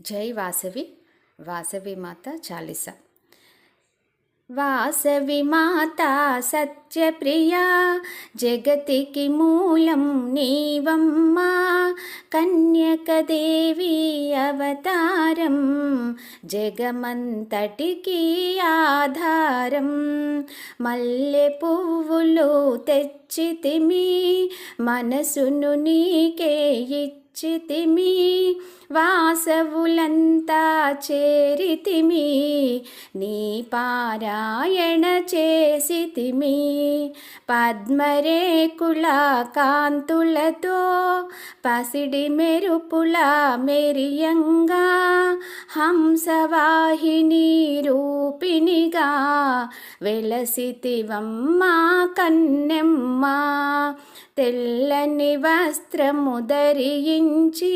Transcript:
జై వాసవి వాసవి మాత చాలీసా. వాసవి మాతా సత్యప్రియా, జగతికి మూలం నీవమ్మా. కన్యకదేవి అవతారం, జగమంతటికి ఆధారం. మల్లె పువ్వులు తెచ్చితిమి, మనసును నీకే ఇచ్చితిమి. వాసవులంతా చేరితిమి, నీ పారాయణ చేసితిమి. పద్మరేకుల కాంతులతో పసిడి మెరుపుల మెరియంగా, హంసవాహిని రూపిణిగా వెలసితివమ్మా కన్నెమ్మ. తెల్లని వస్త్రము ధరించి